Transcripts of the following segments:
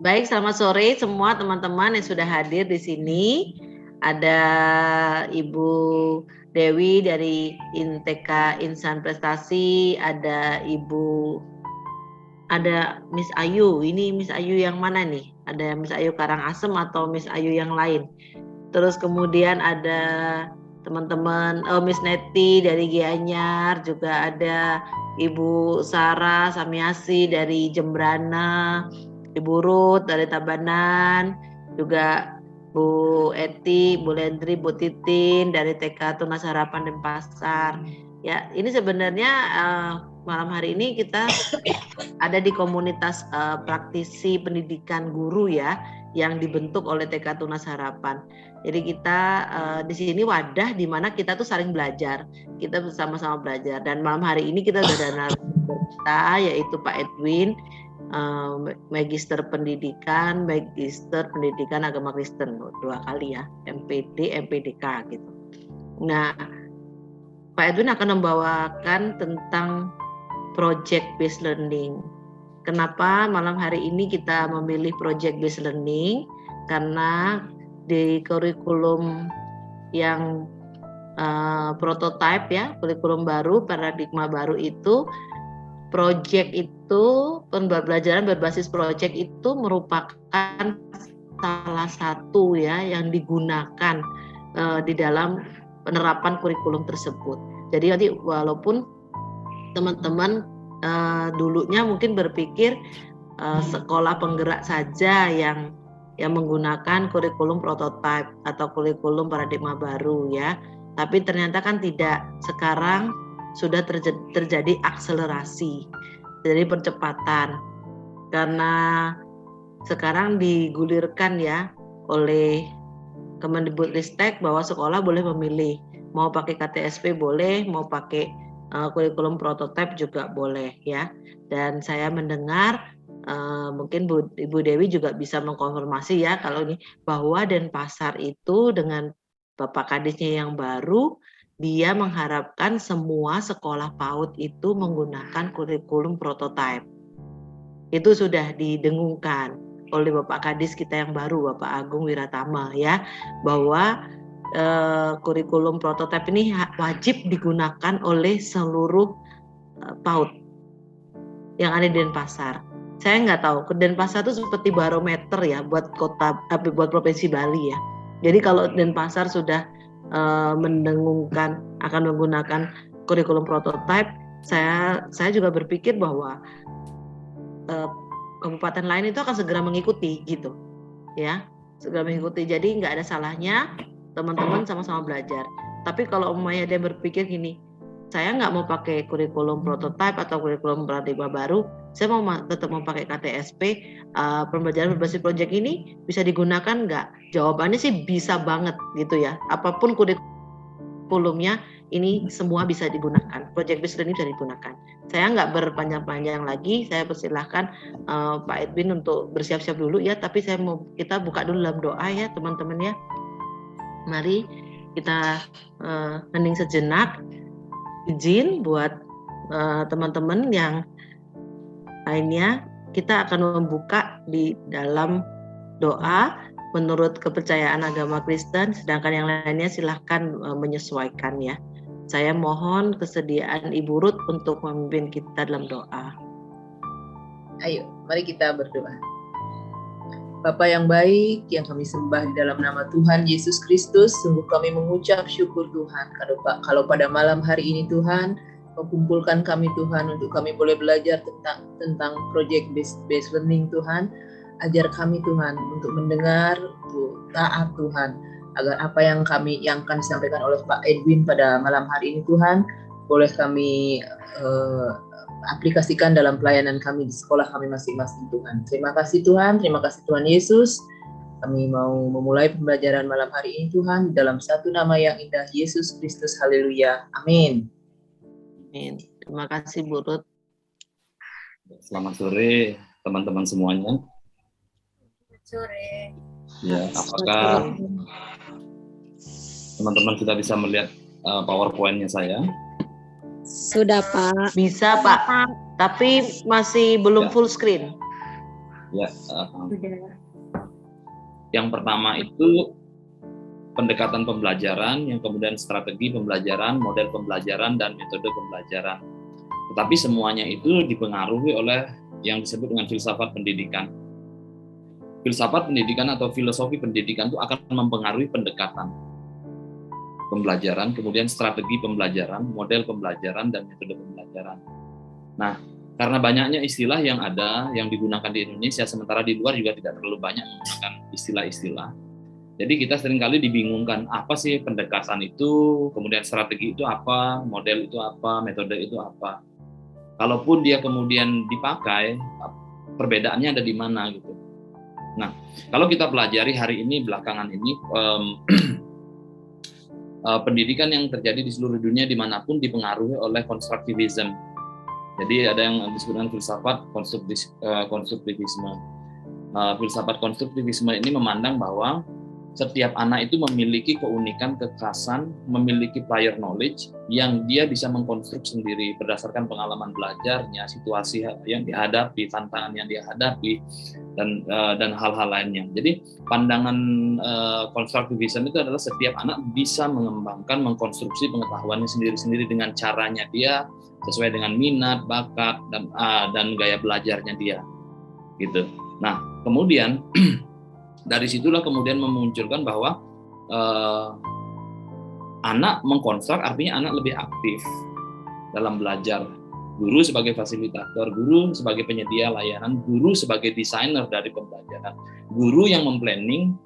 Baik, selamat sore semua teman-teman yang sudah hadir di sini. Ada Ibu Dewi dari INTK Insan Prestasi, ada Miss Ayu. Ini Miss Ayu yang mana nih? Ada Miss Ayu Karangasem atau Miss Ayu yang lain? Terus kemudian ada teman-teman Miss Neti dari Gianyar, juga ada Ibu Sarah Samiasi dari Jembrana, Ibu Ruth dari Tabanan, juga Bu Eti, Bu Lendri, Bu Titin dari TK Tunas Harapan Denpasar. Ya, ini sebenarnya malam hari ini kita ada di komunitas praktisi pendidikan guru ya, yang dibentuk oleh TK Tunas Harapan. Jadi kita di sini wadah di mana kita tuh saling belajar, kita bersama-sama belajar. Dan malam hari ini kita sudah ada narasumber kita, yaitu Pak Edwin, Magister Pendidikan Agama Kristen, 2 kali ya, MPD, MPDK gitu. Nah, Pak Edwin akan membawakan tentang project based learning. Kenapa malam hari ini kita memilih project based learning? Karena di kurikulum yang prototype ya, kurikulum baru, paradigma baru itu, project itu, pembelajaran berbasis project itu merupakan salah satu ya yang digunakan di dalam penerapan kurikulum tersebut. Jadi nanti walaupun teman-teman dulunya mungkin berpikir sekolah penggerak saja yang menggunakan kurikulum prototype atau kurikulum paradigma baru ya, tapi ternyata kan tidak. Sekarang sudah terjadi akselerasi, jadi percepatan, karena sekarang digulirkan ya oleh Kemendikbudristek bahwa sekolah boleh memilih mau pakai KTSP boleh, mau pakai kurikulum prototype juga boleh ya. Dan saya mendengar mungkin Ibu Dewi juga bisa mengkonfirmasi ya kalau ini, bahwa Denpasar itu dengan Bapak Kadisnya yang baru, dia mengharapkan semua sekolah PAUD itu menggunakan kurikulum prototype. Itu sudah didengungkan oleh Bapak Kadis kita yang baru, Bapak Agung Wiratama ya, bahwa kurikulum prototype ini wajib digunakan oleh seluruh PAUD yang ada di Denpasar. Saya nggak tahu, ke Denpasar itu seperti barometer ya buat buat provinsi Bali ya. Jadi kalau Denpasar sudah mendengungkan akan menggunakan kurikulum prototype, saya juga berpikir bahwa kabupaten lain itu akan segera mengikuti gitu ya, segera mengikuti. Jadi nggak ada salahnya teman-teman sama-sama belajar. Tapi kalau umpamanya dia berpikir gini, saya nggak mau pakai kurikulum prototype atau kurikulum paradigma baru, saya tetap mau pakai KTSP, pembelajaran berbasis proyek ini bisa digunakan nggak? Jawabannya sih bisa banget gitu ya. Apapun kurikulumnya ini semua bisa digunakan. Project based learning bisa digunakan. Saya nggak berpanjang-panjang lagi, saya persilahkan Pak Edwin untuk bersiap-siap dulu ya. Tapi kita buka dulu dalam doa ya teman-teman ya. Mari kita hening sejenak. Izin buat teman-teman yang lainnya, kita akan membuka di dalam doa menurut kepercayaan agama Kristen, sedangkan yang lainnya silahkan menyesuaikan ya. Saya mohon kesediaan Ibu Ruth untuk memimpin kita dalam doa. Ayo, mari kita berdoa. Bapa yang baik, yang kami sembah di dalam nama Tuhan Yesus Kristus, sungguh kami mengucap syukur Tuhan, kalau pada malam hari ini Tuhan, kumpulkan kami Tuhan, untuk kami boleh belajar tentang project based learning Tuhan. Ajar kami Tuhan, untuk mendengar, untuk taat Tuhan, agar apa yang akan disampaikan oleh Pak Edwin pada malam hari ini Tuhan, boleh kami aplikasikan dalam pelayanan kami di sekolah kami masing-masing Tuhan. Terima kasih Tuhan, terima kasih Tuhan Yesus. Kami mau memulai pembelajaran malam hari ini Tuhan, dalam satu nama yang indah, Yesus Kristus, haleluya, amin. Amin. Terima kasih Bu Ruth. Selamat sore teman-teman semuanya. Selamat sore. Ya, apakah teman-teman sudah bisa melihat PowerPoint-nya saya? Sudah Pak. Bisa Pak, tapi masih belum full screen. Ya, Udah. yang pertama itu pendekatan pembelajaran, yang kemudian strategi pembelajaran, model pembelajaran, dan metode pembelajaran. Tetapi semuanya itu dipengaruhi oleh yang disebut dengan filsafat pendidikan. Filsafat pendidikan atau filosofi pendidikan itu akan mempengaruhi pendekatan pembelajaran, kemudian strategi pembelajaran, model pembelajaran, dan metode pembelajaran. Nah, karena banyaknya istilah yang ada, yang digunakan di Indonesia, sementara di luar juga tidak terlalu banyak menggunakan istilah-istilah. Jadi kita seringkali dibingungkan, apa sih pendekatan itu, kemudian strategi itu apa, model itu apa, metode itu apa. Kalaupun dia kemudian dipakai, perbedaannya ada di mana gitu. Nah, kalau kita pelajari hari ini, belakangan ini, pendidikan yang terjadi di seluruh dunia dimanapun dipengaruhi oleh konstruktivisme. Jadi ada yang disebut dengan filsafat konstruktivisme. Filsafat konstruktivisme ini memandang bahwa setiap anak itu memiliki keunikan, kekhasan, memiliki prior knowledge yang dia bisa mengkonstruksi sendiri berdasarkan pengalaman belajarnya, situasi yang dihadapi, tantangan yang dihadapi, dan hal-hal lainnya. Jadi pandangan konstruktivisme itu adalah setiap anak bisa mengembangkan, mengkonstruksi pengetahuannya sendiri-sendiri dengan caranya dia, sesuai dengan minat, bakat, dan gaya belajarnya dia, gitu. Nah, kemudian dari situlah kemudian memunculkan bahwa anak mengkonstruk, artinya anak lebih aktif dalam belajar. Guru sebagai fasilitator, guru sebagai penyedia layanan, guru sebagai desainer dari pembelajaran, guru yang memplanning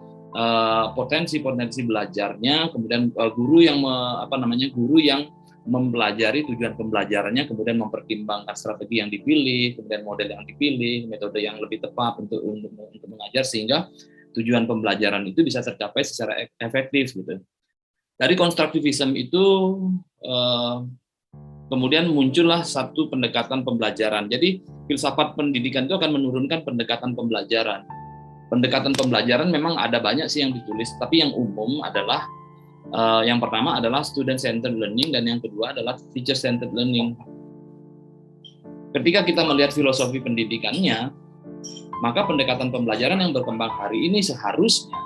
potensi-potensi belajarnya, kemudian guru yang guru yang mempelajari tujuan pembelajarannya, kemudian mempertimbangkan strategi yang dipilih, kemudian model yang dipilih, metode yang lebih tepat untuk mengajar, sehingga tujuan pembelajaran itu bisa tercapai secara efektif gitu. Dari konstruktivisme itu kemudian muncullah satu pendekatan pembelajaran. Jadi filsafat pendidikan itu akan menurunkan pendekatan pembelajaran. Pendekatan pembelajaran memang ada banyak sih yang ditulis, tapi yang umum adalah yang pertama adalah student centered learning, dan yang kedua adalah teacher centered learning. Ketika kita melihat filosofi pendidikannya, maka pendekatan pembelajaran yang berkembang hari ini seharusnya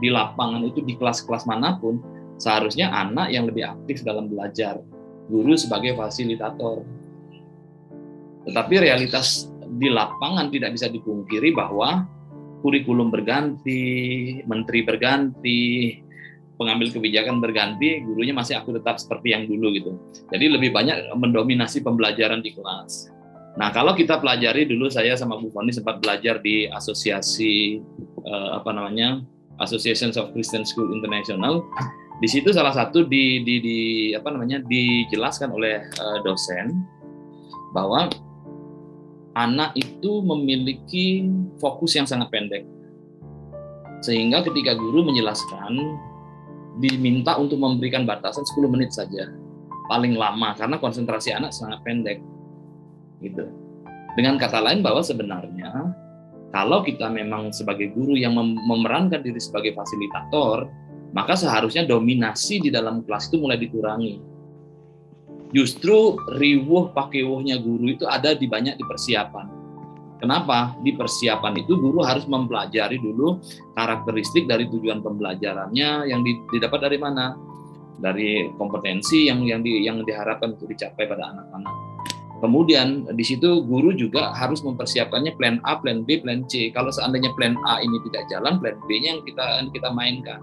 di lapangan itu, di kelas-kelas manapun, seharusnya anak yang lebih aktif dalam belajar, guru sebagai fasilitator. Tetapi realitas di lapangan tidak bisa dipungkiri bahwa kurikulum berganti, menteri berganti, pengambil kebijakan berganti, gurunya masih aku tetap seperti yang dulu gitu. Jadi lebih banyak mendominasi pembelajaran di kelas. Nah, kalau kita pelajari dulu, saya sama Bu Foni sempat belajar di asosiasi Association of Christian School International. Di situ salah satu dijelaskan oleh dosen bahwa anak itu memiliki fokus yang sangat pendek. Sehingga ketika guru menjelaskan, diminta untuk memberikan batasan 10 menit saja, paling lama, karena konsentrasi anak sangat pendek. Gitu. Dengan kata lain, bahwa sebenarnya kalau kita memang sebagai guru yang memerankan diri sebagai fasilitator, maka seharusnya dominasi di dalam kelas itu mulai dikurangi. Justru riwuh pakewuhnya guru itu ada banyak di persiapan. Kenapa? Di persiapan itu guru harus mempelajari dulu karakteristik dari tujuan pembelajarannya yang didapat dari mana? Dari kompetensi yang diharapkan untuk dicapai pada anak-anak. Kemudian di situ guru juga harus mempersiapkannya plan A, plan B, plan C. Kalau seandainya plan A ini tidak jalan, plan B-nya yang kita mainkan.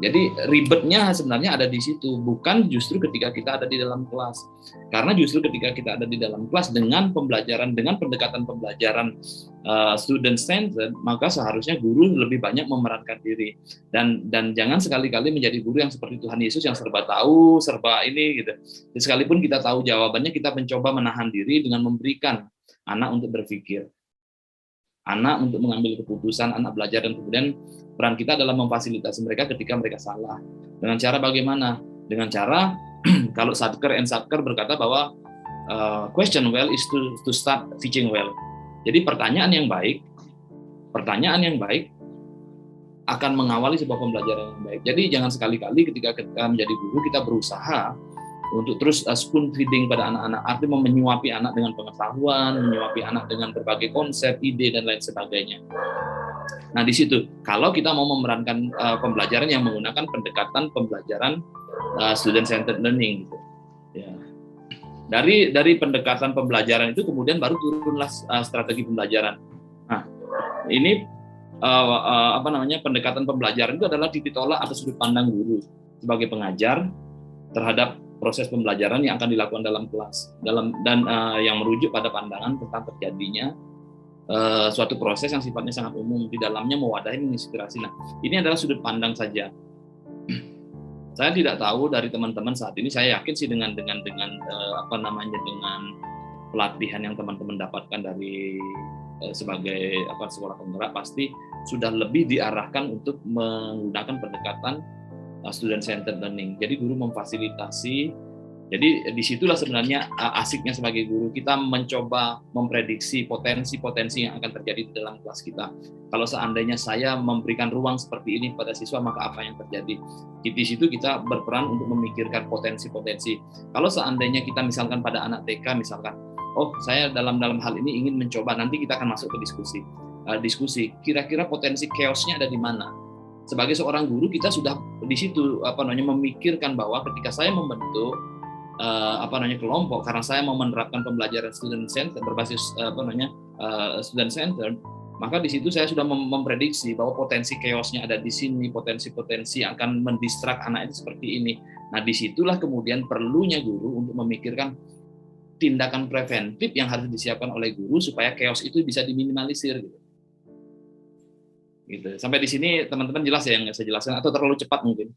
Jadi ribetnya sebenarnya ada di situ, bukan justru ketika kita ada di dalam kelas. Karena justru ketika kita ada di dalam kelas dengan pembelajaran, dengan pendekatan pembelajaran student centered, maka seharusnya guru lebih banyak memerankan diri. Dan jangan sekali-kali menjadi guru yang seperti Tuhan Yesus yang serba tahu, serba ini gitu. Jadi, sekalipun kita tahu jawabannya, kita mencoba menahan diri dengan memberikan anak untuk berpikir, anak untuk mengambil keputusan, anak belajar, dan kemudian peran kita adalah memfasilitasi mereka ketika mereka salah. Dengan cara bagaimana? Dengan cara kalau Sadker berkata bahwa question well is to start teaching well. Jadi pertanyaan yang baik akan mengawali sebuah pembelajaran yang baik. Jadi jangan sekali-kali ketika kita menjadi guru, kita berusaha untuk terus spoon feeding pada anak-anak, artinya menyuapi anak dengan pengetahuan, menyuapi anak dengan berbagai konsep, ide dan lain sebagainya. Nah di situ kalau kita mau memerankan pembelajaran yang menggunakan pendekatan pembelajaran student centered learning gitu. Ya. Dari pendekatan pembelajaran itu kemudian baru turunlah strategi pembelajaran. Nah, ini pendekatan pembelajaran itu adalah titik tolak atau sudut pandang guru sebagai pengajar terhadap proses pembelajaran yang akan dilakukan dalam kelas, yang merujuk pada pandangan tentang terjadinya suatu proses yang sifatnya sangat umum, di dalamnya mewadahi, menginspirasi. Nah, ini adalah sudut pandang saja. Saya tidak tahu dari teman-teman saat ini. Saya yakin sih dengan pelatihan yang teman-teman dapatkan dari sebagai sekolah penggerak pasti sudah lebih diarahkan untuk menggunakan pendekatan student centered learning. Jadi guru memfasilitasi. Jadi disitulah sebenarnya asiknya sebagai guru, kita mencoba memprediksi potensi-potensi yang akan terjadi di dalam kelas kita. Kalau seandainya saya memberikan ruang seperti ini pada siswa, maka apa yang terjadi? Di situ kita berperan untuk memikirkan potensi-potensi. Kalau seandainya kita misalkan pada anak TK misalkan, oh saya dalam hal ini ingin mencoba, nanti kita akan masuk ke diskusi. Kira-kira potensi chaos-nya ada di mana? Sebagai seorang guru kita sudah di situ memikirkan bahwa ketika saya membentuk kelompok, karena saya mau menerapkan pembelajaran student center berbasis student center, maka di situ saya sudah memprediksi bahwa potensi chaos-nya ada di sini, potensi-potensi yang akan mendistrak anak itu seperti ini. Nah, disitulah kemudian perlunya guru untuk memikirkan tindakan preventif yang harus disiapkan oleh guru supaya chaos itu bisa diminimalisir gitu. Sampai di sini teman-teman jelas ya yang saya jelaskan atau terlalu cepat mungkin?